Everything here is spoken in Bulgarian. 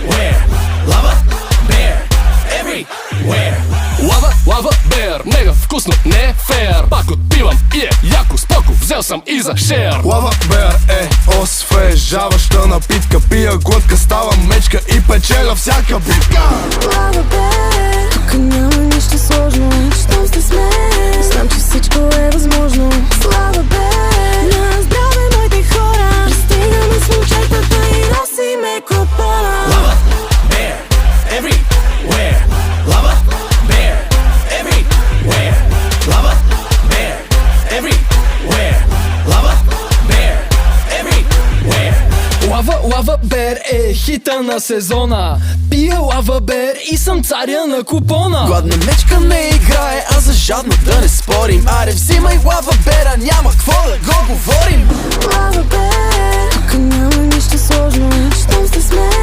everywhere. Lava bear, everywhere. Лава бер, мега вкусно, не фер. Пак отпивам и е яко, споко, взел съм и за шер. Лава бер е освежаваща напитка. Пия глътка, става мечка и печеля всяка битка. Лава бер, тук няма нищо сложно. Щом сте с мен, знам, че всичко е възможно. Лава бер, на здраве, моите хора. Пристигаме с момчетата и носиме купона. Lava bear, everywhere. Lava bear, everywhere. Lava bear, everywhere. Lava bear, everywhere. Лава бер е хита на сезона. Пия лава бер и съм царя на купона. Гладна мечка не играе, а за жадно да не спорим. Аре взимай лава бера, няма какво да го говорим. Лава бер, тук няма нищо сложно. Щом сте с мен,